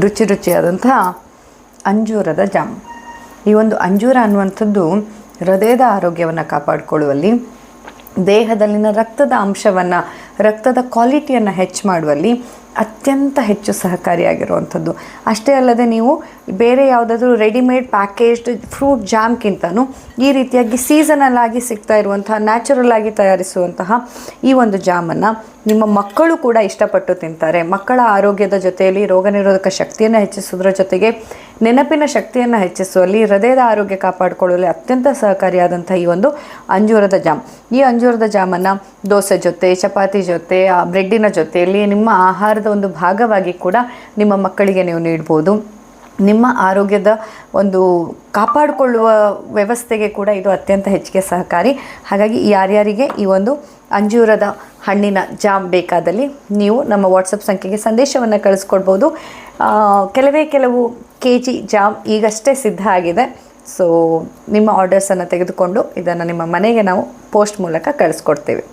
ರುಚಿ ರುಚಿಯಾದಂತಹ ಅಂಜೂರದ ಜಾಮ್. ಈ ಒಂದು ಅಂಜೂರ ಅನ್ನುವಂಥದ್ದು ಹೃದಯದ ಆರೋಗ್ಯವನ್ನು ಕಾಪಾಡಿಕೊಳ್ಳುವಲ್ಲಿ, ದೇಹದಲ್ಲಿನ ರಕ್ತದ ಅಂಶವನ್ನು, ರಕ್ತದ ಕ್ವಾಲಿಟಿಯನ್ನು ಹೆಚ್ಚು ಮಾಡುವಲ್ಲಿ ಅತ್ಯಂತ ಹೆಚ್ಚು ಸಹಕಾರಿಯಾಗಿರುವಂಥದ್ದು. ಅಷ್ಟೇ ಅಲ್ಲದೆ ನೀವು ಬೇರೆ ಯಾವುದಾದ್ರೂ ರೆಡಿಮೇಡ್ ಪ್ಯಾಕೇಜ್ಡ್ ಫ್ರೂಟ್ ಜಾಮ್ಗಿಂತನೂ ಈ ರೀತಿಯಾಗಿ ಸೀಸನಲ್ ಆಗಿ ಸಿಗ್ತಾ ಇರುವಂತಹ, ನ್ಯಾಚುರಲ್ ಆಗಿ ತಯಾರಿಸುವಂತಹ ಈ ಒಂದು ಜಾಮನ್ನು ನಿಮ್ಮ ಮಕ್ಕಳು ಕೂಡ ಇಷ್ಟಪಟ್ಟು ತಿಂತಾರೆ. ಮಕ್ಕಳ ಆರೋಗ್ಯದ ಜೊತೆಯಲ್ಲಿ ರೋಗ ನಿರೋಧಕ ಶಕ್ತಿಯನ್ನು ಹೆಚ್ಚಿಸೋದ್ರ ಜೊತೆಗೆ ನೆನಪಿನ ಶಕ್ತಿಯನ್ನು ಹೆಚ್ಚಿಸುವಲ್ಲಿ, ಹೃದಯದ ಆರೋಗ್ಯ ಕಾಪಾಡಿಕೊಳ್ಳಲು ಅತ್ಯಂತ ಸಹಕಾರಿಯಾದಂಥ ಈ ಒಂದು ಅಂಜೂರದ ಜಾಮ್. ಈ ಅಂಜೂರದ ಜಾಮನ್ನು ದೋಸೆ ಜೊತೆ, ಚಪಾತಿ ಜೊತೆ, ಬ್ರೆಡ್ಡಿನ ಜೊತೆಯಲ್ಲಿ ನಿಮ್ಮ ಆಹಾರದ ಒಂದು ಭಾಗವಾಗಿ ಕೂಡ ನಿಮ್ಮ ಮಕ್ಕಳಿಗೆ ನೀವು ನೀಡ್ಬೋದು. ನಿಮ್ಮ ಆರೋಗ್ಯದ ಒಂದು ಕಾಪಾಡಿಕೊಳ್ಳುವ ವ್ಯವಸ್ಥೆಗೆ ಕೂಡ ಇದು ಅತ್ಯಂತ ಹೆಚ್ಚಿಗೆ ಸಹಕಾರಿ. ಹಾಗಾಗಿ ಯಾರ್ಯಾರಿಗೆ ಈ ಒಂದು ಅಂಜೂರದ ಹಣ್ಣಿನ ಜಾಮ್ ಬೇಕಾದಲ್ಲಿ ನೀವು ನಮ್ಮ ವಾಟ್ಸಪ್ ಸಂಖ್ಯೆಗೆ ಸಂದೇಶವನ್ನು ಕಳಿಸ್ಕೊಡ್ಬೋದು. ಕೆಲವು kg ಜಾಮ್ ಈಗಷ್ಟೇ ಸಿದ್ಧ ಆಗಿದೆ. ಸೊ ನಿಮ್ಮ ಆರ್ಡರ್ಸನ್ನು ತೆಗೆದುಕೊಂಡು ಇದನ್ನು ನಿಮ್ಮ ಮನೆಗೆ ನಾವು ಪೋಸ್ಟ್ ಮೂಲಕ ಕಳಿಸ್ಕೊಡ್ತೇವೆ.